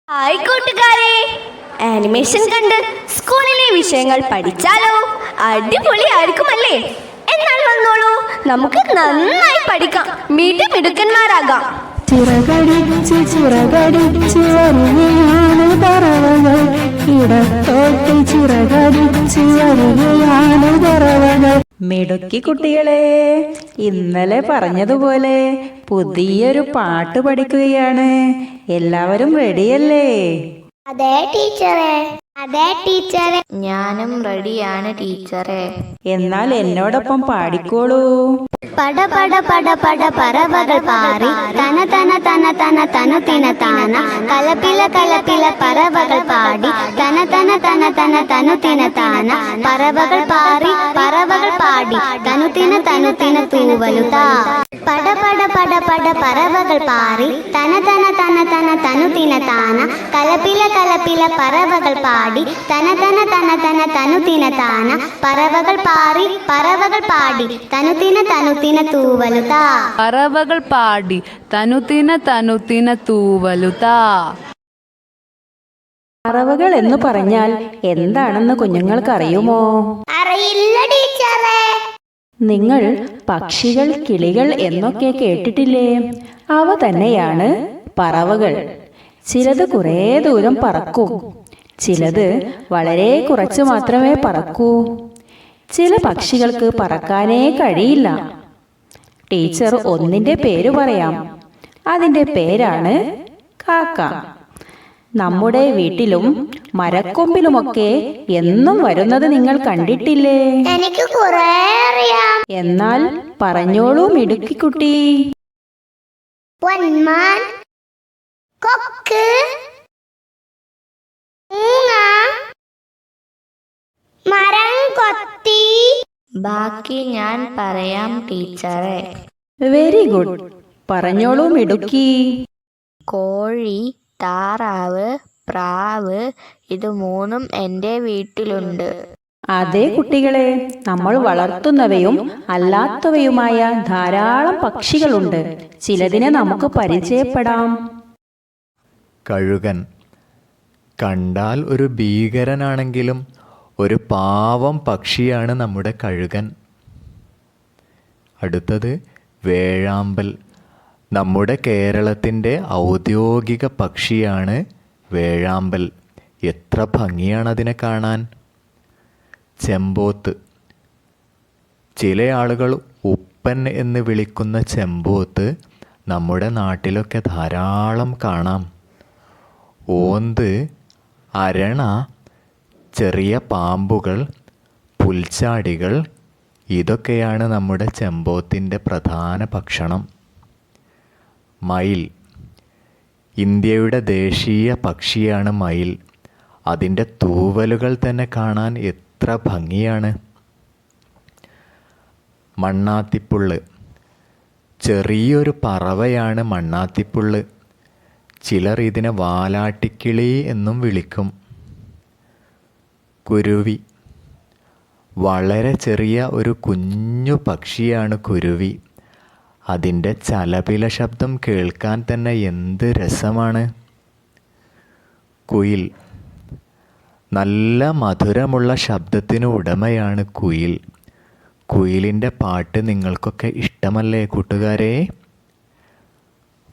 Hi കൂട്ടുകാരെ, animation കണ്ട് സ്കൂളിലെ വിഷയങ്ങൾ പഠിച്ചാലോ? അടിപൊളിയായിരിക്കുമല്ലേ? എന്നാൽ വന്നോളൂ, നമുക്ക് നന്നായി പഠിക്കാം, മിടുക്കന്മാരാകാം. ചിറകടിച്ച് ചിറകടിച്ച് വരികയാണ് പറവകൾ, ഇടത്തോട്ട് ചിറകടിച്ച് വരികയാണ് പറവകൾ. മിടുക്കി കുട്ടികളെ, ഇന്നലെ പറഞ്ഞതുപോലെ പുതിയൊരു പാട്ട് പഠിക്കുകയാണ്. എല്ലാവരും റെഡിയല്ലേ? അതെ ടീച്ചറെ, അതെ ടീച്ചറെ. ഞാനും റെഡിയാണ് ടീച്ചറെ. എന്നാൽ എന്നോടൊപ്പം പാടിക്കോളൂ. പട പട പട പട പറവകൾ പാറി തന തന തന തന തനു തിന താന, കലപില കലപില പറവകൾ പാടി തന തന തന തന തനു തിന താന. പറവകൾ പാറി പറവകൾ പാടി തനു തിന തൂവലുതാ. പട പട പട പട പറവകൾ പാറി തന തന തന തന തനു തിന താന, കലപില കലപില പറവകൾ പാടി തന തന തന തന തനു തിന താന. പറവകൾ പാറി പറവകൾ പാടി തനുതിന തൂവലുതാ. പറവകൾ പാടി തനുതിന തൂവലുതാ. പറവകൾ എന്ന് പറഞ്ഞാൽ എന്താണെന്ന് കുഞ്ഞുങ്ങൾക്ക് അറിയുമോ? അറിയില്ല ടീച്ചറെ. നിങ്ങൾ പക്ഷികൾ, കിളികൾ എന്നൊക്കെ കേട്ടിട്ടില്ലേ? അവ തന്നെയാണ് പറവകൾ. ചിലത് കുറേ ദൂരം പറക്കും, ചിലത് വളരെ കുറച്ച് മാത്രമേ പറക്കൂ. ചില പക്ഷികൾക്ക് പറക്കാനേ കഴിയില്ല. ടീച്ചർ ഒന്നിൻ്റെ പേര് പറയാം. അതിൻ്റെ പേരാണ് കാക്ക. നമ്മുടെ വീട്ടിലും മരക്കൊമ്പിലുമൊക്കെ എന്നും വരുന്നത് നിങ്ങൾ കണ്ടിട്ടില്ലേ? എനിക്ക് കുറേ അറിയാം. എന്നാൽ പറഞ്ഞോളൂ മിടുക്കിക്കുട്ടി. പൊന്മാൻ, കൊക്ക്, മൂങ്ങ, മരം കൊത്തി. ബാക്കി ഞാൻ പറയാം ടീച്ചറെ. Very good. പറഞ്ഞോളൂ മിടുക്കി. കോഴി, താറാവ്, പ്രാവ്, ഇത് മൂന്നും എൻ്റെ വീട്ടിലുണ്ട്. അതെ കുട്ടികളെ, നമ്മൾ വളർത്തുന്നവയും അല്ലാത്തവയുമായ ധാരാളം പക്ഷികളുണ്ട്. ചിലതിനെ നമുക്ക് പരിചയപ്പെടാം. കഴുകൻ. കണ്ടാൽ ഒരു ഭീകരനാണെങ്കിലും ഒരു പാവം പക്ഷിയാണ് നമ്മുടെ കഴുകൻ. അടുത്തത് വേഴാമ്പൽ. നമ്മുടെ കേരളത്തിൻ്റെ ഔദ്യോഗിക പക്ഷിയാണ് വേഴാമ്പൽ. എത്ര ഭംഗിയാണ് അതിനെ കാണാൻ. ചെമ്പോത്ത്. ചില ആളുകൾ ഉപ്പൻ എന്ന് വിളിക്കുന്ന ചെമ്പോത്ത് നമ്മുടെ നാട്ടിലൊക്കെ ധാരാളം കാണാം. ഓന്ത്, അരണ, ചെറിയ പാമ്പുകൾ, പുൽച്ചാടികൾ, ഇതൊക്കെയാണ് നമ്മുടെ ചെമ്പോത്തിൻ്റെ പ്രധാന ഭക്ഷണം. മയിൽ. ഇന്ത്യയുടെ ദേശീയ പക്ഷിയാണ് മയിൽ. അതിൻ്റെ തൂവലുകൾ തന്നെ കാണാൻ എത്ര ഭംഗിയാണ്. മണ്ണാത്തിപ്പുള്ള്. ചെറിയൊരു പറവയാണ് മണ്ണാത്തിപ്പുള്ള്. ചിലർ ഇതിനെ വാലാട്ടിക്കിളി എന്നും വിളിക്കും. കുരുവി. വളരെ ചെറിയ ഒരു കുഞ്ഞു പക്ഷിയാണ് കുരുവി. അതിൻ്റെ ചലപില ശബ്ദം കേൾക്കാൻ തന്നെ എന്ത് രസമാണ്. കുയിൽ. നല്ല മധുരമുള്ള ശബ്ദത്തിന് ഉടമയാണ് കുയിൽ. കുയിലിൻ്റെ പാട്ട് നിങ്ങൾക്കൊക്കെ ഇഷ്ടമല്ലേ കൂട്ടുകാരെ?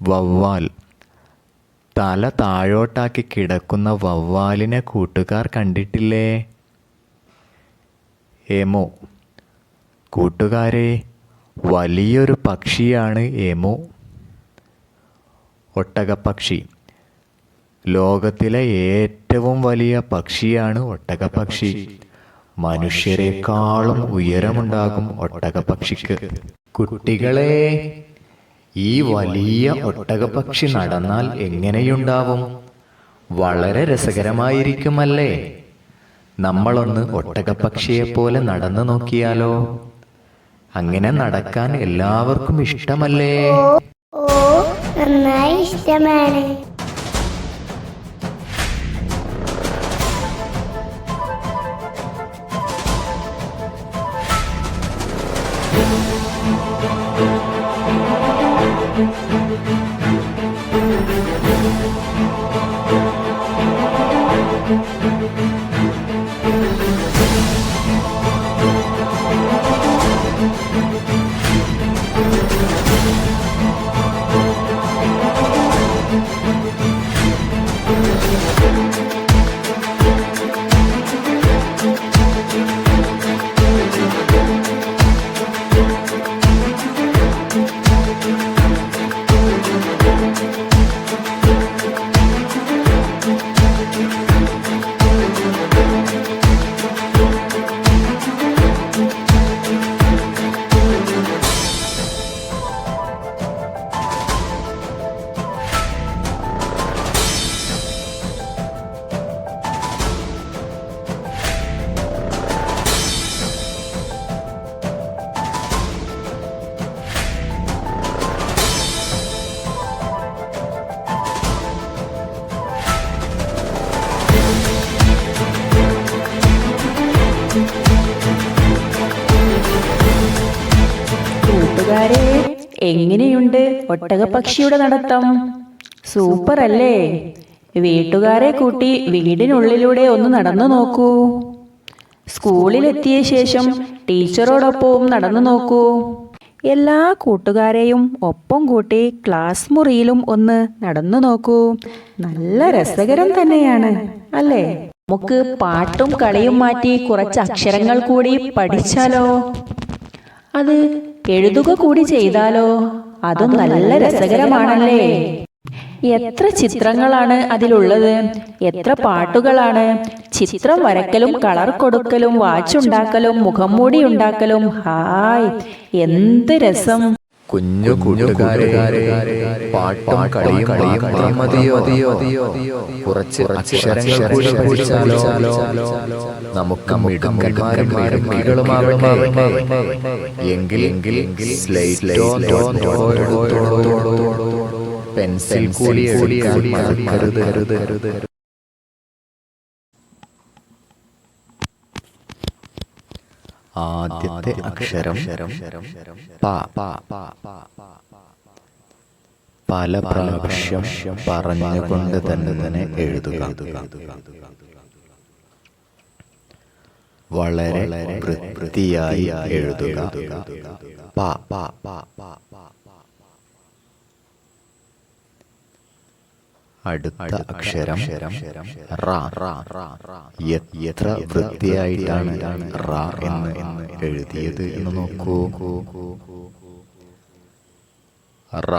വവ്വാൽ. തല താഴോട്ടാക്കി കിടക്കുന്ന വവ്വാലിനെ കൂട്ടുകാർ കണ്ടിട്ടില്ലേ? എമു. കൂട്ടുകാരെ, വലിയൊരു പക്ഷിയാണ് എമു. ഒട്ടകപ്പക്ഷി. ലോകത്തിലെ ഏറ്റവും വലിയ പക്ഷിയാണ് ഒട്ടകപ്പക്ഷി. മനുഷ്യരെക്കാളും ഉയരമുണ്ടാകും ഒട്ടകപ്പക്ഷിക്ക്. കുട്ടികളെ, ഈ വലിയ ഒട്ടകപ്പക്ഷി നടന്നാൽ എങ്ങനെയുണ്ടാവും? വളരെ രസകരമായിരിക്കുമല്ലേ? നമ്മളൊന്ന് ഒട്ടകപ്പക്ഷിയെപ്പോലെ നടന്നു നോക്കിയാലോ? അങ്ങനെ നടക്കാൻ എല്ലാവർക്കും ഇഷ്ടമല്ലേ? ഓ, നന്നായി ഇഷ്ടമാണ്. കൂട്ടുകാരെ, എങ്ങനെയുണ്ട് ഒട്ടകപ്പക്ഷിയുടെ നടത്തം? സൂപ്പർ അല്ലേ? വീട്ടുകാരെ കൂട്ടി വീടിനുള്ളിലൂടെ ഒന്ന് നടന്നു നോക്കൂ. സ്കൂളിലെത്തിയ ശേഷം ടീച്ചറോടൊപ്പവും നടന്നു നോക്കൂ. എല്ലാ കൂട്ടുകാരെയും ഒപ്പം കൂട്ടി ക്ലാസ് മുറിയിലും ഒന്ന് നടന്നു നോക്കൂ. നല്ല രസകരം തന്നെയാണ് അല്ലേ? നമുക്ക് പാട്ടും കളിയും മാറ്റി കുറച്ച് അക്ഷരങ്ങൾ കൂടി പഠിച്ചാലോ? അത് എഴുതുക കൂടി ചെയ്താലോ? അതും നല്ല രസകരമാണല്ലേ? എത്ര ചിത്രങ്ങളാണ് അതിലുള്ളത്, എത്ര പാട്ടുകളാണ്. ചിത്രം വരക്കലും കളർ കൊടുക്കലും വാച്ചുണ്ടാക്കലും മുഖം മൂടി ഉണ്ടാക്കലും. ഹായ്, എന്ത് രസം! കുഞ്ഞു കൂട്ടുകാരെ, പാട്ടും കളിയും മാത്രം മതിയോ? കുറച്ച് അക്ഷരങ്ങൾ കൂടി പഠിച്ചാലോ? നമുക്ക് മിടുക്കന്മാരും മിടുക്കികളുമാവട്ടെ. എങ്കിൽ സ്ലേറ്റോ പെൻസിൽ കൂടി എടുക്കാൻ മറക്കരുത്. ആദ്യത്തെ അക്ഷരം പ. പല പ്രാവശ്യം പറഞ്ഞുകൊണ്ട് തന്നെ എഴുതുക. വളരെ വൃത്തിയായി എഴുതുക. പ. അടുത്ത അക്ഷരം റ. എത്ര വൃത്തിയായിട്ടാണ് റ എന്ന് എഴുതിയത് എന്ന് നോക്കൂ. റ.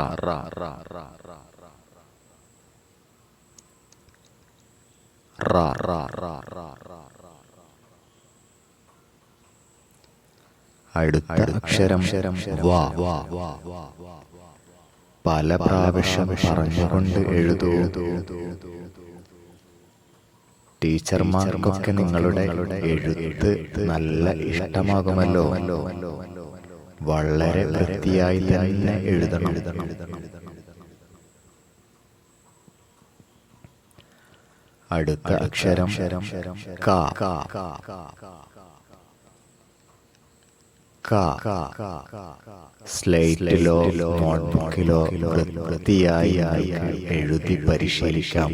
അടുത്ത അക്ഷരം വാ. പല പ്രാവശ്യം പറഞ്ഞുകൊണ്ട് എഴുതൂ. ടീച്ചർമാർക്കൊക്കെ നിങ്ങളുടെ എഴുത്ത് നല്ല ഇഷ്ടമാകുമല്ലോ. വളരെ വൃത്തിയായി തന്നെ എഴുതണം. അടുത്ത അക്ഷരം ക. സ്ലേറ്റിലോ നോട്ട്ബുക്കിലോ വൃത്തിയായി എഴുതി പരിശീലിക്കാം.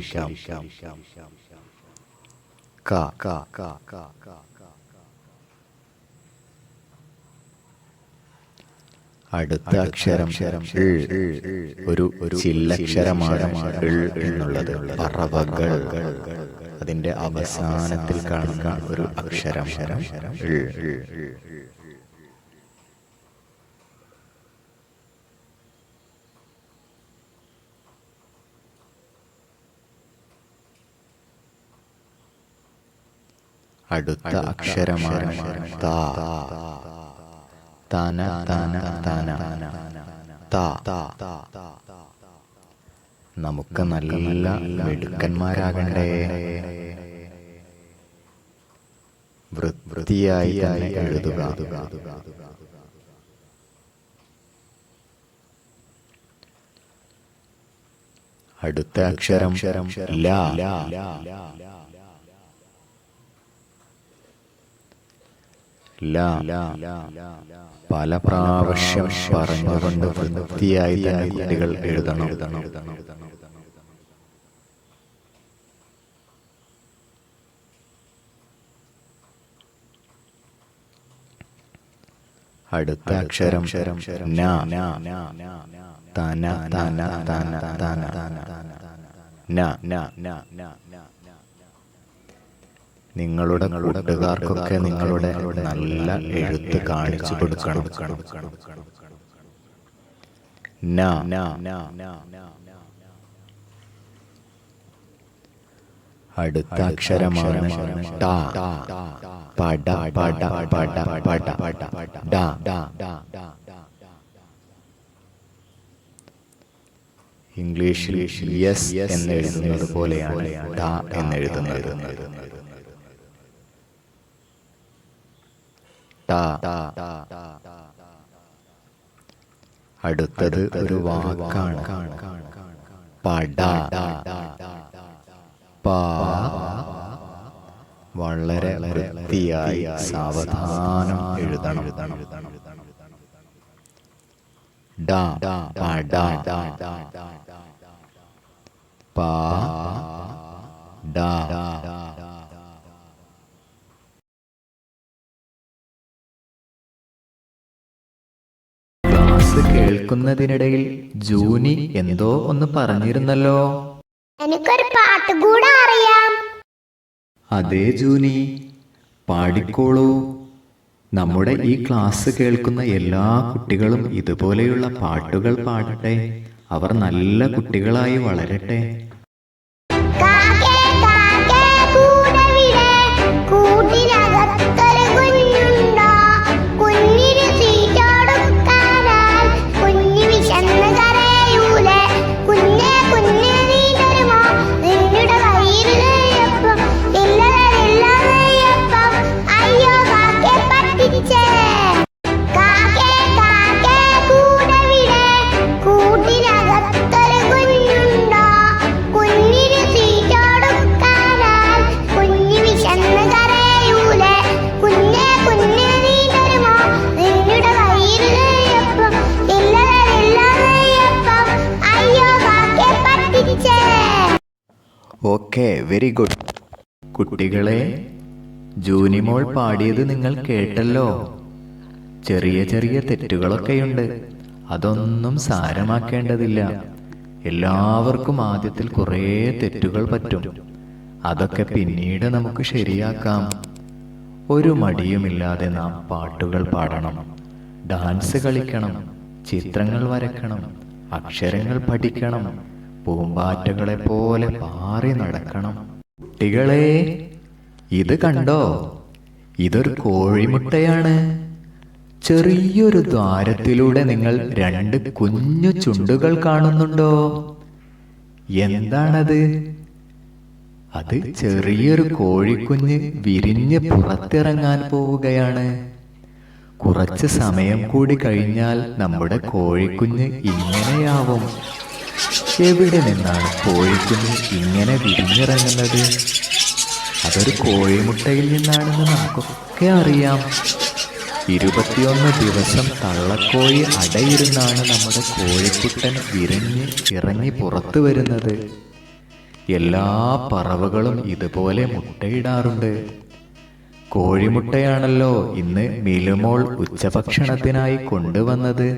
ക. അടുത്ത അക്ഷരം ഒരു ചില്ലക്ഷരമാണ് എന്നുള്ളത്. പറവകൾ, അതിന്റെ അവസാനത്തിൽ കാണുന്ന ഒരു അക്ഷരം. അടുത്ത അക്ഷരമാണ് ത. തന. നമുക്ക് നല്ല മിടുക്കന്മാരാകണ്ടേ? വൃത്തിയായി തന്നെ എഴുതുക. അടുത്ത അക്ഷരം ല. പല പ്രാവശ്യം പറഞ്ഞുകൊണ്ട് വൃത്തിയായി തന്നെ കുട്ടികൾ എഴുതണം. അടുത്ത അക്ഷരം ന. തന തന തന തന ന. നിങ്ങളുടെ കൂട്ടുകാർക്കൊക്കെ നിങ്ങളുടെ നല്ല എഴുത്ത് കാണിച്ചു കൊടുക്കണം. ന. അടുത്ത അക്ഷരമാണ് ട. പട പട പട പട ഡ. ഇംഗ്ലീഷിൽ യെസ് എന്നെഴുതുന്നത് പോലെയാണ് ഡ എന്നെഴുതുന്നത്. ട. അടുത്തത് ഒരു വാക്കാണ്. പട. പ. വളരെ വൃത്തിയായി സാവധാനം എഴുതണം. ഡ. പട. പ. ഡ. ക്ലാസ് കേൾക്കുന്നതിനിടയിൽ ജൂനി എന്തോ ഒന്ന് പറഞ്ഞിരുന്നല്ലോ. എനിക്കൊരു പാട്ട് കൂടെ അറിയാം. അതേ ജൂനി, പാടിക്കോളൂ. നമ്മുടെ ഈ ക്ലാസ് കേൾക്കുന്ന എല്ലാ കുട്ടികളും ഇതുപോലെയുള്ള പാട്ടുകൾ പാടട്ടെ. അവർ നല്ല കുട്ടികളായി വളരട്ടെ. കാക്കേ കാക്കേ കൂടെവിടെ, കൂട്ടിനകത്തൊരു കുഞ്ഞുണ്ടോ, കുഞ്ഞിന് തീറ്റോടുക്കാനാൽ കുഞ്ഞ് വിശന്ന് കരയൂലേ, കുഞ്ഞേ കുഞ്ഞേ നീ തരുമോ നിന്നുടെ വയറിൽ നെയ്യപ്പം, ഇല്ല തരില്ല നെയ്യപ്പം, അയ്യോ കാക്കേ പറ്റിച്ചേ. കാക്കേ കാക്കേ കൂടെവിടെ, കൂട്ടിനകത്തൊരു കുഞ്ഞുണ്ടോ, കുഞ്ഞിന് തീറ്റോടുക്കാനാൽ കുഞ്ഞ് വിശന്ന് കരയൂലേ, കുഞ്ഞേ കുഞ്ഞേ നീ തരുമോ നിന്നുടെ വയറിൽ നെയ്യപ്പം, ഇല്ല തരില്ല നെയ്യപ്പം, അയ്യോ കാക്കേ പറ്റിച്ചേ. Okay, very good. കുട്ടികളെ, ജൂനിമോൾ പാടിയത് നിങ്ങൾ കേട്ടല്ലോ. ചെറിയ ചെറിയ തെറ്റുകളൊക്കെയുണ്ട്. അതൊന്നും സാരമാക്കേണ്ടതില്ല. എല്ലാവർക്കും ആദ്യത്തിൽ കുറേ തെറ്റുകൾ പറ്റും. അതൊക്കെ പിന്നീട് നമുക്ക് ശരിയാക്കാം. ഒരു മടിയുമില്ലാതെ നാം പാട്ടുകൾ പാടണം, ഡാൻസ് കളിക്കണം, ചിത്രങ്ങൾ വരക്കണം, അക്ഷരങ്ങൾ പഠിക്കണം, പൂമ്പാറ്റകളെ പോലെ പാറി നടക്കണം. കുട്ടികളെ, ഇത് കണ്ടോ? ഇതൊരു കോഴിമുട്ടയാണ്. ചെറിയൊരു ദ്വാരത്തിലൂടെ നിങ്ങൾ രണ്ട് കുഞ്ഞു ചുണ്ടുകൾ കാണുന്നുണ്ടോ? എന്താണത്? അത് ചെറിയൊരു കോഴിക്കുഞ്ഞ് വിരിഞ്ഞ് പുറത്തിറങ്ങാൻ പോവുകയാണ്. കുറച്ച് സമയം കൂടി കഴിഞ്ഞാൽ നമ്മുടെ കോഴിക്കുഞ്ഞ് ഇങ്ങനെയാവും. എവിടെ നിന്നാണ് കോഴിക്കുഞ്ഞ് ഇങ്ങനെ വിരിഞ്ഞിറങ്ങുന്നത്? അതൊരു കോഴിമുട്ടയിൽ നിന്നാണെന്ന് നമുക്കൊക്കെ അറിയാം. 21 ദിവസം തള്ളക്കോഴി അടയിരുന്നാണ് നമ്മുടെ കോഴിക്കുട്ടൻ വിരിഞ്ഞ് ഇറങ്ങി പുറത്തു വരുന്നത്. എല്ലാ പറവകളും ഇതുപോലെ മുട്ടയിടാറുണ്ട്. കോഴിമുട്ടയാണല്ലോ ഇന്ന് മിലുമോൾ ഉച്ചഭക്ഷണത്തിനായി കൊണ്ടുവന്നത്.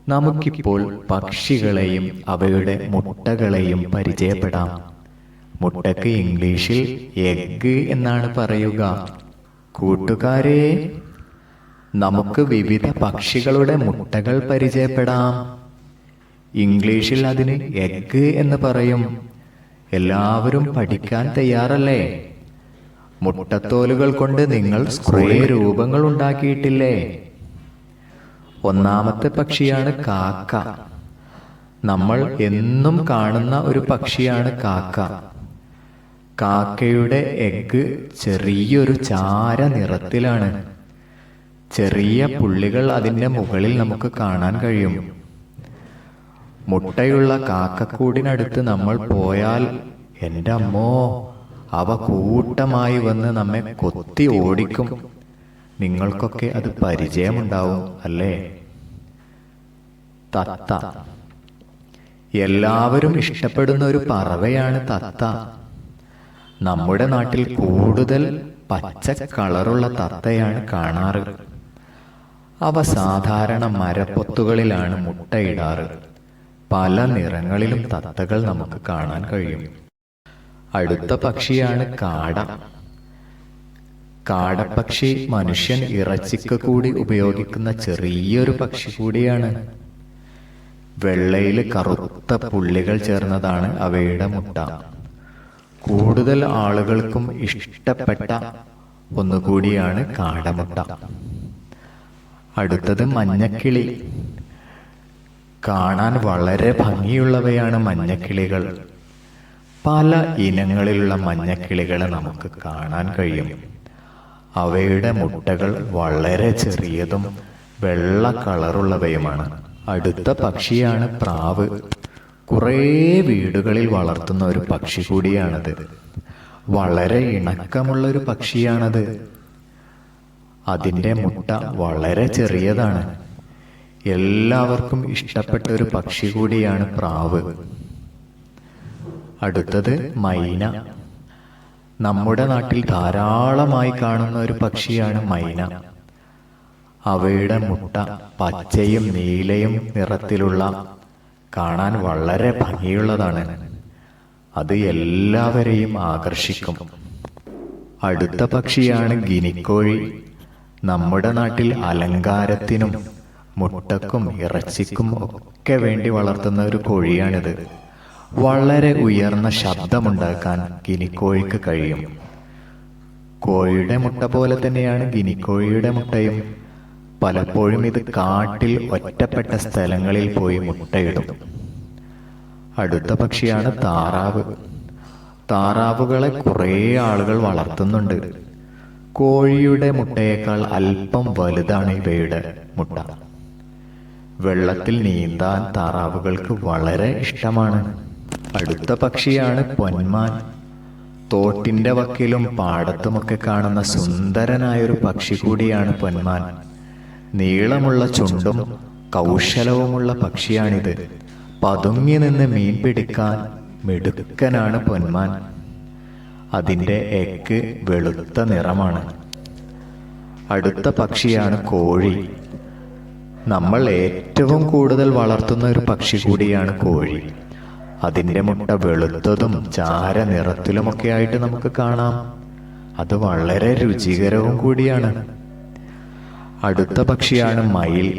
നമുക്കിപ്പോൾ പക്ഷികളെയും അവയുടെ മുട്ടകളെയും പരിചയപ്പെടാം. മുട്ടയ്ക്ക് ഇംഗ്ലീഷിൽ എഗ്ഗ് എന്നാണ് പറയുക. കൂട്ടുകാരെ, നമുക്ക് വിവിധ പക്ഷികളുടെ മുട്ടകൾ പരിചയപ്പെടാം. ഇംഗ്ലീഷിൽ അതിന് എഗ്ഗ് എന്ന് പറയും. എല്ലാവരും പഠിക്കാൻ തയ്യാറല്ലേ? മുട്ടത്തോലുകൾ കൊണ്ട് നിങ്ങൾ കുറേ രൂപങ്ങൾ ഉണ്ടാക്കിയിട്ടില്ലേ? ഒന്നാമത്തെ പക്ഷിയാണ് കാക്ക. നമ്മൾ എന്നും കാണുന്ന ഒരു പക്ഷിയാണ് കാക്ക. കാക്കയുടെ എഗ്ഗ് ചെറിയൊരു ചാര നിറത്തിലാണ്. ചെറിയ പുള്ളികൾ അതിൻ്റെ മുകളിൽ നമുക്ക് കാണാൻ കഴിയും. മുട്ടയുള്ള കാക്കക്കൂടിനടുത്ത് നമ്മൾ പോയാൽ എൻ്റെ അമ്മോ, അവ കൂട്ടമായി വന്ന് നമ്മെ കൊത്തി ഓടിക്കും. നിങ്ങൾക്കൊക്കെ അത് പരിചയമുണ്ടാവും അല്ലേ? തത്ത. എല്ലാവരും ഇഷ്ടപ്പെടുന്ന ഒരു പറവയാണ് തത്ത. നമ്മുടെ നാട്ടിൽ കൂടുതൽ പച്ച കളറുള്ള തത്തയാണ് കാണാറ്. അവ സാധാരണ മരപ്പൊത്തുകളിലാണ് മുട്ടയിടാറ്. പല നിറങ്ങളിലും തത്തകൾ നമുക്ക് കാണാൻ കഴിയും. അടുത്ത പക്ഷിയാണ് കാട. കാടപ്പക്ഷി മനുഷ്യൻ ഇറച്ചിക്ക് കൂടി ഉപയോഗിക്കുന്ന ചെറിയൊരു പക്ഷി കൂടിയാണ്. വെള്ളയിൽ കറുത്ത പുള്ളികൾ ചേർന്നതാണ് അവയുടെ മുട്ട. കൂടുതൽ ആളുകൾക്കും ഇഷ്ടപ്പെട്ട ഒന്നുകൂടിയാണ് കാടമുട്ട. അടുത്തത് മഞ്ഞക്കിളി. കാണാൻ വളരെ ഭംഗിയുള്ളവയാണ് മഞ്ഞക്കിളികൾ. പല ഇനങ്ങളിലുള്ള മഞ്ഞക്കിളികളെ നമുക്ക് കാണാൻ കഴിയും. അവയുടെ മുട്ടകൾ വളരെ ചെറിയതും വെള്ള കളറുള്ളവയുമാണ്. അടുത്ത പക്ഷിയാണ് പ്രാവ്. കുറേ വീടുകളിൽ വളർത്തുന്ന ഒരു പക്ഷി കൂടിയാണത്. വളരെ ഇണക്കമുള്ളൊരു പക്ഷിയാണത്. അതിൻ്റെ മുട്ട വളരെ ചെറിയതാണ്. എല്ലാവർക്കും ഇഷ്ടപ്പെട്ട ഒരു പക്ഷി കൂടിയാണ് പ്രാവ്. അടുത്തത് മൈന. നമ്മുടെ നാട്ടിൽ ധാരാളമായി കാണുന്ന ഒരു പക്ഷിയാണ് മൈന. അവയുടെ മുട്ട പച്ചയും നീലയും നിറത്തിലുള്ള കാണാൻ വളരെ ഭംഗിയുള്ളതാണ്. അത് എല്ലാവരെയും ആകർഷിക്കും. അടുത്ത പക്ഷിയാണ് ഗിനിക്കോഴി. നമ്മുടെ നാട്ടിൽ അലങ്കാരത്തിനും മുട്ടക്കും ഇറച്ചിക്കും ഒക്കെ വേണ്ടി വളർത്തുന്ന ഒരു കോഴിയാണിത്. വളരെ ഉയർന്ന ശബ്ദമുണ്ടാക്കാൻ ഗിനിക്കോഴിക്ക് കഴിയും. കോഴിയുടെ മുട്ട പോലെ തന്നെയാണ് ഗിനിക്കോഴിയുടെ മുട്ടയും. പലപ്പോഴും ഇത് കാട്ടിൽ ഒറ്റപ്പെട്ട സ്ഥലങ്ങളിൽ പോയി മുട്ടയിടും. അടുത്ത പക്ഷിയാണ് താറാവ്. താറാവുകളെ കുറേ ആളുകൾ വളർത്തുന്നുണ്ട്. കോഴിയുടെ മുട്ടയേക്കാൾ അല്പം വലുതാണ് ഇവയുടെ മുട്ട. വെള്ളത്തിൽ നീന്താൻ താറാവുകൾക്ക് വളരെ ഇഷ്ടമാണ്. അടുത്ത പക്ഷിയാണ് പൊന്മാൻ. തോട്ടിന്റെ വക്കിലും പാടത്തുമൊക്കെ കാണുന്ന സുന്ദരനായൊരു പക്ഷി കൂടിയാണ് പൊന്മാൻ. നീളമുള്ള ചുണ്ടും കൗശലവുമുള്ള പക്ഷിയാണിത്. പതുങ്ങി നിന്ന് മീൻ പിടിക്കാൻ മിടുക്കനാണ് പൊന്മാൻ. അതിൻ്റെ എക്ക് വെളുത്ത നിറമാണ്. അടുത്ത പക്ഷിയാണ് കോഴി. നമ്മൾ ഏറ്റവും കൂടുതൽ വളർത്തുന്ന ഒരു പക്ഷി കൂടിയാണ് കോഴി. അതിൻ്റെ മുട്ട വെളുത്തതും ചാര നിറത്തിലുമൊക്കെ ആയിട്ട് നമുക്ക് കാണാം. അത് വളരെ രുചികരവും കൂടിയാണ്. അടുത്ത പക്ഷിയാണ് മയിൽ.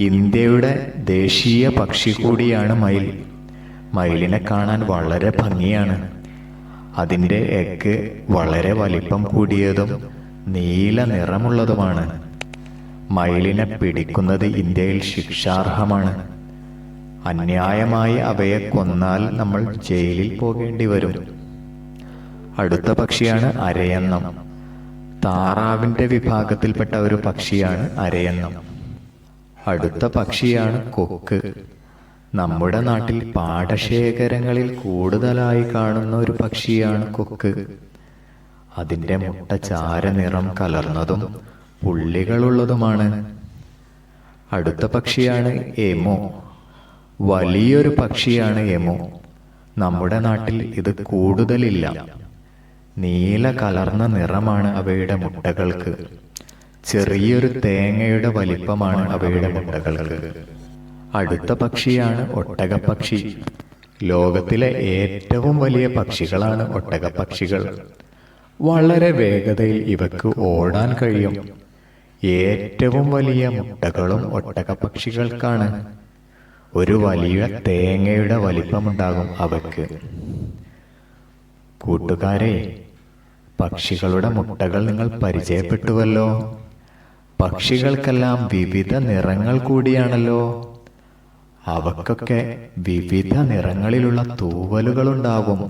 ഇന്ത്യയുടെ ദേശീയ പക്ഷി കൂടിയാണ് മയിൽ. മയിലിനെ കാണാൻ വളരെ ഭംഗിയാണ്. അതിൻ്റെ എക്ക് വളരെ വലിപ്പം കൂടിയതും നീല നിറമുള്ളതുമാണ്. മയിലിനെ പിടിക്കുന്നത് ഇന്ത്യയിൽ ശിക്ഷാർഹമാണ്. അന്യായമായി അവയെ കൊന്നാൽ നമ്മൾ ജയിലിൽ പോകേണ്ടി വരും. അടുത്ത പക്ഷിയാണ് അരയന്നം. താറാവിൻ്റെ വിഭാഗത്തിൽപ്പെട്ട ഒരു പക്ഷിയാണ് അരയന്നം. അടുത്ത പക്ഷിയാണ് കൊക്ക്. നമ്മുടെ നാട്ടിൽ പാടശേഖരങ്ങളിൽ കൂടുതലായി കാണുന്ന ഒരു പക്ഷിയാണ് കൊക്ക്. അതിൻ്റെ മുട്ട ചാരനിറം കലർന്നതും പുള്ളികളുള്ളതുമാണ്. അടുത്ത പക്ഷിയാണ് എമു. വലിയൊരു പക്ഷിയാണ് എമു. നമ്മുടെ നാട്ടിൽ ഇത് കൂടുതലില്ല. നീല കലർന്ന നിറമാണ് അവയുടെ മുട്ടകൾക്ക്. ചെറിയൊരു തേങ്ങയുടെ വലിപ്പമാണ് അവയുടെ മുട്ടകൾക്ക്. അടുത്ത പക്ഷിയാണ് ഒട്ടകപ്പക്ഷി. ലോകത്തിലെ ഏറ്റവും വലിയ പക്ഷികളാണ് ഒട്ടകപ്പക്ഷികൾ. വളരെ വേഗതയിൽ ഇവക്ക് ഓടാൻ കഴിയും. ഏറ്റവും വലിയ മുട്ടകളും ഒട്ടകപ്പക്ഷികൾക്കാണ്. ഒരു വലിയ തേങ്ങയുടെ വലിപ്പമുണ്ടാകും അവയ്ക്ക്. കൂട്ടുകാരെ, പക്ഷികളുടെ മുട്ടകൾ നിങ്ങൾ പരിചയപ്പെട്ടുവല്ലോ. പക്ഷികൾക്കെല്ലാം വിവിധ നിറങ്ങൾ കൂടിയാണല്ലോ. അവക്കൊക്കെ വിവിധ നിറങ്ങളിലുള്ള തൂവലുകളുണ്ടാകും.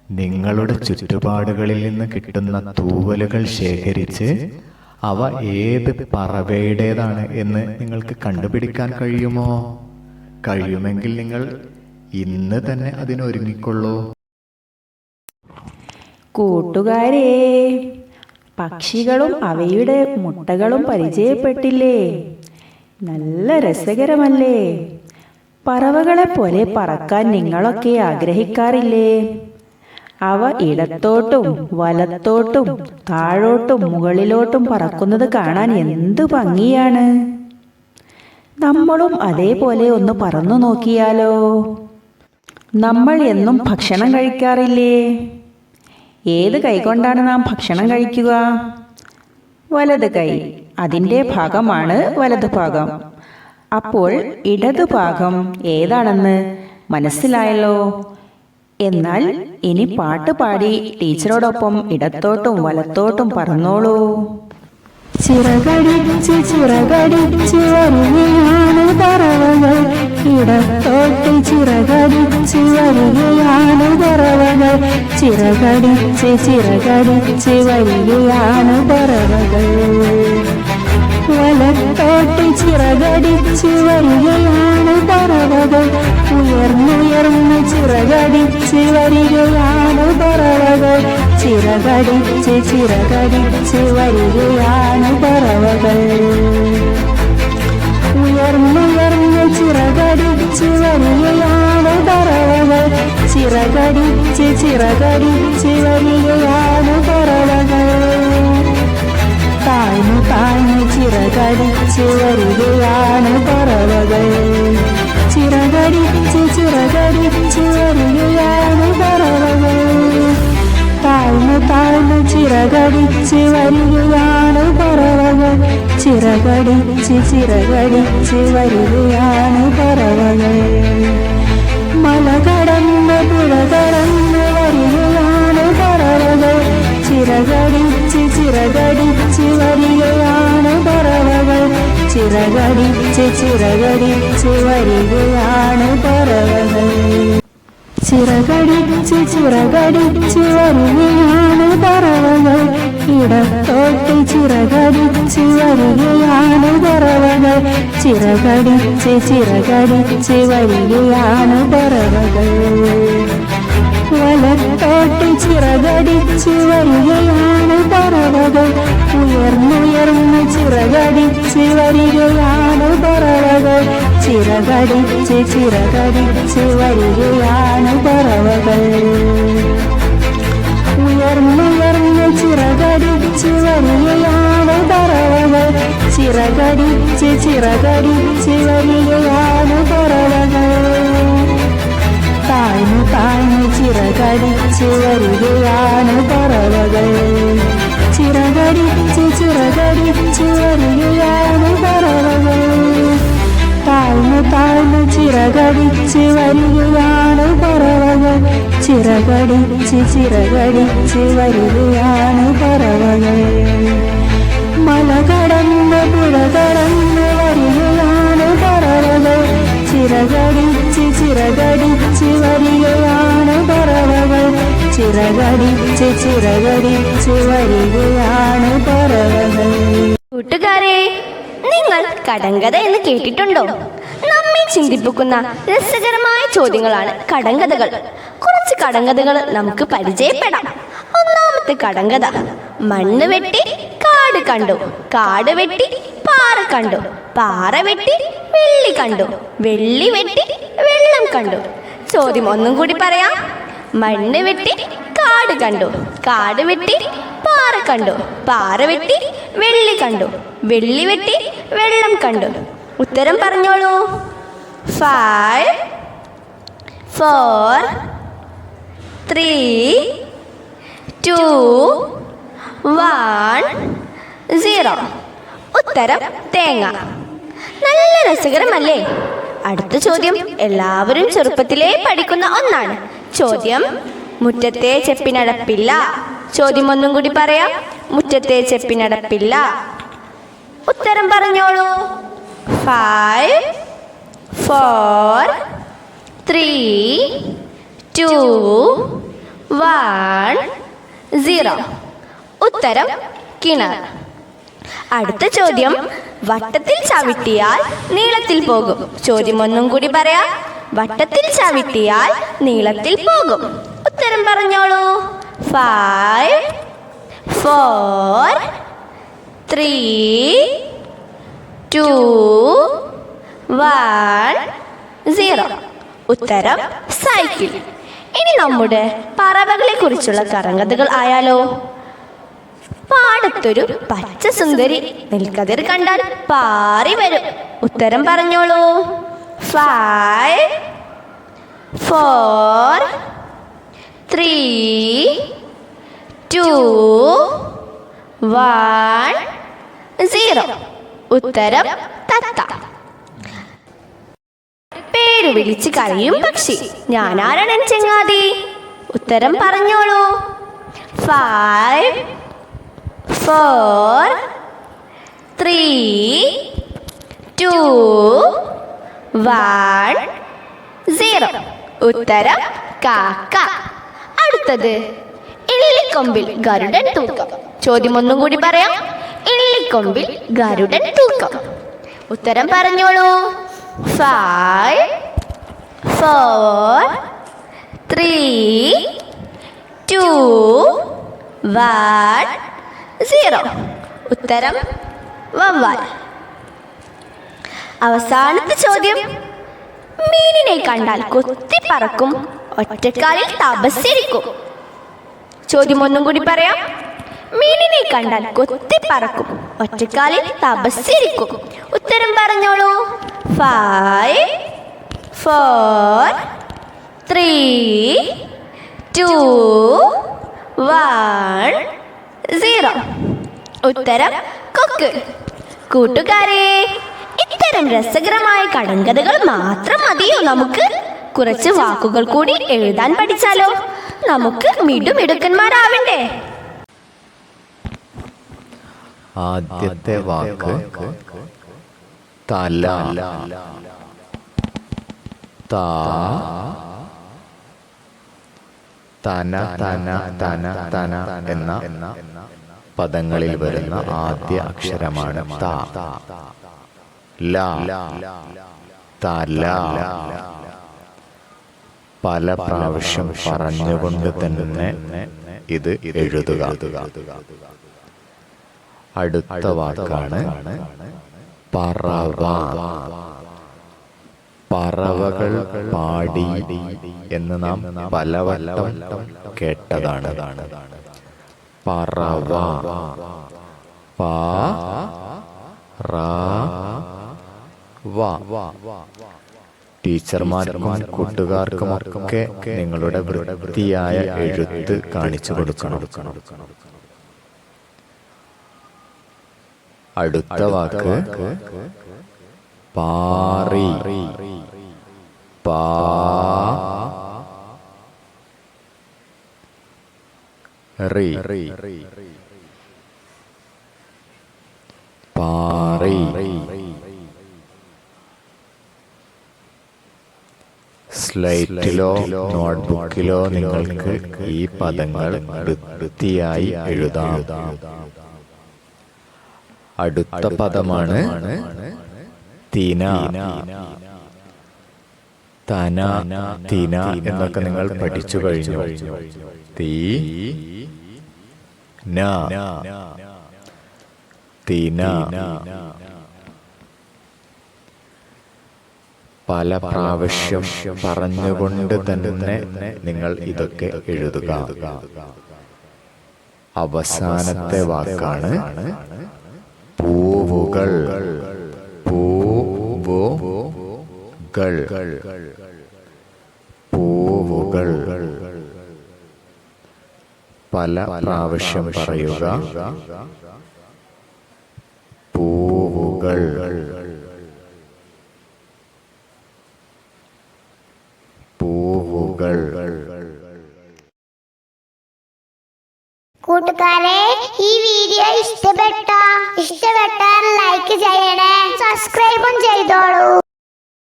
നിങ്ങളുടെ ചുറ്റുപാടുകളിൽ നിന്ന് കിട്ടുന്ന തൂവലുകൾ ശേഖരിച്ച് അവ ഏത് പറവയുടേതാണ് എന്ന് നിങ്ങൾക്ക് കണ്ടുപിടിക്കാൻ കഴിയുമോ? കഴിയുമെങ്കിൽ നിങ്ങൾ ഇന്ന് തന്നെ അതിനൊരുങ്ങിക്കൊള്ളൂ. കൂട്ടുകാരെ, പക്ഷികളും അവയുടെ മുട്ടകളും പരിചയപ്പെട്ടില്ലേ? നല്ല രസകരമല്ലേ? പറവകളെ പോലെ പറക്കാൻ നിങ്ങളൊക്കെ ആഗ്രഹിക്കാറില്ലേ? അവ ഇടത്തോട്ടും വലത്തോട്ടും താഴോട്ടും മുകളിലോട്ടും പറക്കുന്നത് കാണാൻ എന്ത് ഭംഗിയാണ്. നമ്മളും അതേപോലെ ഒന്ന് പറന്നു നോക്കിയാലോ? നമ്മൾ എന്നും ഭക്ഷണം കഴിക്കാറില്ലേ? ഏത് കൈകൊണ്ടാണ് നാം ഭക്ഷണം കഴിക്കുക? വലത് കൈ. അതിൻ്റെ ഭാഗമാണ് വലതു ഭാഗം. അപ്പോൾ ഇടതു ഭാഗം ഏതാണെന്ന് മനസ്സിലായല്ലോ. എന്നാൽ ഇനി പാട്ട് പാടി ടീച്ചറോടൊപ്പം ഇടത്തോട്ടും വലത്തോട്ടും പറന്നോളൂ. ചിറകടിച്ച് ചിറകടിച്ച് വരികയാണ് പറവകൾ, ഇടത്തോട്ട് ചിറകടിച്ച് വരികയാണ് പറവകൾ, ചിറകടിച്ച് ചിറകടിച്ച് വരികയാണ് പറവകൾ. വലത്തോട്ട് ചിറകടിച്ച് വരികയാണ് പറവകൾ, ഉയർന്നുയർന്ന് ചിറകടിച്ച് വരികയാണ് പറവകൾ, ചിറകടിച്ച് ചിറകടിച്ച് വരികയാണ് പറവകൾ. ഉയർന്നുയർന്ന് ചിറകടിച്ച് വരികയാണ് പറവകൾ, ചിറകടിച്ച് ചിറകടിച്ച് വരികയാണ് പറവകൾ. താഴ്ന്നു താഴ്ന്ന് ചിറകടിച്ച് വരികയാണ് പറവകൾ, ചിറകടിച്ച് ചിറകടിച്ച് വരികയാണ് പറവകൾ. താഴ്ന്നു താഴ്ന്ന് ചിറകടിച്ച് വരികയാണ് പറവകൾ, ചിറകടിച്ച് ചിറകടിച്ച് വരികയാണ് പറവകൾ. മല കടന്ന് പുഴ കടന്ന് വരികയാണ് പറവകൾ, ചിറകടിച്ച് ചിറകടിച്ച് വരികയാണ് പറവകൾ, ചിറകടിച്ച് ചിറകടിച്ച് വരികയാണ് പറവകൾ. ചിറകടിച്ച് ചിറകടിച്ച് വരികയാണ് പറവകൾ, ഇടത്തോട്ട് ചിറകടിച്ച് വരികയാണ് പറവകൾ, ചിറകടിച്ച് ചിറകടിച്ച് വരികയാണ് പറവകൾ. വലത്തോട്ട് ചിറകടിച്ച് വരികയാണ് പറവകൾ, ഉയർന്നുയർന്ന് ചിറകടിച്ച് വരികയാണ് പറവകൾ, ചിറകടിച്ച് ചിറകടിച്ച് വരികയാണ് പറവകൾ. ഉയർന്നുയർന്ന് ചിറകടിച്ച് വരികയാണ് പറവകൾ, ചിറകടിച്ച് ചിറകടിച്ച് വരികയാണ് പറവകൾ. താഴ്ന്നു താഴ്ന്ന് ചിറകടിച്ച് വരികയാണ് പറവകൾ, ചിറകടിച്ച് ചിറകടിച്ച് വരികയാണ് പറവകൾ. താഴ്ന്നു താഴ്ന്ന് ചിറകടിച്ച് വരികയാണ് പറവകൾ, ചിറകടിച്ച് ചിറകടിച്ച് വരികയാണ് പറവകൾ. മല കടന്ന് പുഴ കടന്ന് വരികയാണ് പറവകൾ, ചിറകടിച്ച് ചിറകടിച്ച് വരികയാണ് പറവകൾ, ചിറകടിച്ച് ചിറകടിച്ച് വരികയാണ് പറവകൾ. കൂട്ടുകാരെ, നിങ്ങൾ കടങ്കഥ എന്ന് കേട്ടിട്ടുണ്ടോ? നമ്മെ ചിന്തിപ്പിക്കുന്ന രസകരമായ ചോദ്യങ്ങളാണ് കടങ്കഥകൾ. കുറച്ച് കടങ്കഥകൾ നമുക്ക് പരിചയപ്പെടാം. ഒന്നാമത്തെ കടങ്കഥ: മണ്ണ് വെട്ടി കാട് കണ്ടു, കാട് വെട്ടി പാറ കണ്ടു, പാറ വെട്ടി വെള്ളി കണ്ടു, വെള്ളി വെട്ടി വെള്ളം കണ്ടു. ചോദ്യം ഒന്നും കൂടി പറയാം. മണ്ണ് വെട്ടി കാട് കണ്ടു, കാട് വെട്ടി പാറ കണ്ടു, പാറ വെട്ടി വെള്ളി കണ്ടു, വെള്ളി വെട്ടി വെള്ളം കണ്ടു. ഉത്തരം പറഞ്ഞോളൂ. 5 4 3 2 1 0. ഉത്തരം തേങ്ങ. നല്ല രസകരമല്ലേ? അടുത്ത ചോദ്യം എല്ലാവരും ചെറുപ്പത്തിലേ പഠിക്കുന്ന ഒന്നാണ്. ചോദ്യം: മുറ്റത്തെ ചെപ്പിനടപ്പില്ല. ചോദ്യം ഒന്നും കൂടി പറയാം. മുറ്റത്തെ ചെപ്പിനടപ്പില്ല. ഉത്തരം പറഞ്ഞോളൂ. 5 4 3 2 1 0. ഉത്തരം കിണർ. അടുത്ത ചോദ്യം: വട്ടത്തിൽ ചവിട്ടിയാൽ നീളത്തിൽ പോകും. ചോദ്യം ഒന്നും കൂടി പറയാം. വട്ടത്തിൽ ചവിട്ടിയാൽ നീളത്തിൽ പോകും. ഉത്തരം പറഞ്ഞോളൂ. 5 4 3 2 1 0. ഉത്തരം സൈക്കിൾ. ഇനി നമ്മുടെ പറവകളെ കുറിച്ചുള്ള കടങ്കഥകൾ ആയാലോ? പാടത്തൊരു പച്ച സുന്ദരി നെൽക്കതിർ കണ്ടാൽ പാറി വരും. ഉത്തരം പറഞ്ഞോളൂ. 5 4 3 2 1 0. ഉത്തരം തത്ത. പേര് വിളിച്ച് കരയും പക്ഷി. ഞാനാരാണ് ചെങ്ങാതി? ഉത്തരം പറഞ്ഞോളൂ. 5 4 3 2 1 0. ഉത്തരം കാക്ക. അടുത്തത് ഇള്ളിക്കൊമ്പിൽ ഗരുഡൻ തൂക്കം. ചോദ്യം ഒന്നും കൂടി പറയാം. ഇള്ളിക്കൊമ്പിൽ ഗരുഡൻ തൂക്കം. ഉത്തരം പറഞ്ഞോളൂ. 5 4 3 2 1 0. ഉത്തരം വവ്വാൽ. അവസാനത്തെ ചോദ്യം. മീനിനെ കണ്ടാൽ കൊത്തി പറക്കും, ഒറ്റക്കാലിൽ തപസ്സിരിക്കും. ചോദ്യം ഒന്നും കൂടി പറയാം. മീനിനെ കണ്ടാൽ കൊത്തി പറക്കും, ഒറ്റക്കാലിൽ തപസ്സിരിക്കും. ഉത്തരം പറഞ്ഞോളൂ. 5 4 3 2 1 0. ഉത്തരം കൊക്ക്. കൂട്ടുകാരെ, ഇത്തരം രസകരമായ കടങ്കഥകൾ മാത്രം മതിയോ നമുക്ക്? കുറച്ച് വാക്കുകൾ കൂടി എഴുതാൻ പഠിച്ചാലോ? നമുക്ക് മിടുമിടുക്കന്മാരാവണ്ടേ? ആദ്യത്തെ വാക്ക് തല. താ തന തന തന തന എന്ന പദങ്ങളിൽ വരുന്ന ആദ്യ അക്ഷരമാണ് ത. ല തല. പല പ്രാവശ്യം പറഞ്ഞുകൊണ്ട് തന്നെ ഇത് എഴുതുക. അടുത്ത വാക്കാണ് പറവ. പറവകൾ പാടി എന്ന് നാം പലവട്ടം കേട്ടതാണ്. പറവ. പ റ വ. ടീച്ചർമാർക്കും കൂട്ടുകാർക്കുമൊക്കെ നിങ്ങളുടെ വൃത്തിയായ എഴുത്ത് കാണിച്ചു കൊടുക്കണം. അടുത്ത വാക്ക് പാറി. പാ റി. പാറി. സ്ലേറ്റിലോ നോട്ട്ബുക്കിലോ നിങ്ങൾക്ക് ഈ പദങ്ങൾ വൃത്തിയായി എഴുതാം. അടുത്ത പദമാണ് തിന. തന തിന എന്നൊക്കെ നിങ്ങൾ പഠിച്ചു കഴിഞ്ഞു. തീ ന തിന. പല പ്രാവശ്യം പറഞ്ഞുകൊണ്ട് തന്നെ നിങ്ങൾ ഇതൊക്കെ എഴുതുക. അവസാനത്തെ വാക്കാണ് പൂവുകൾ. പൂവുകൾ. പൂവുകൾ. പല പ്രാവശ്യം പറയുക. പൂവുകൾ. പൂവുകൾ. കൂട്ടുകാരെ, ഈ വീഡിയോ ഇഷ്ടപ്പെട്ടാൽ ലൈക്ക് ചെയ്യണേ, സബ്സ്ക്രൈബും ചെയ്തോളൂ.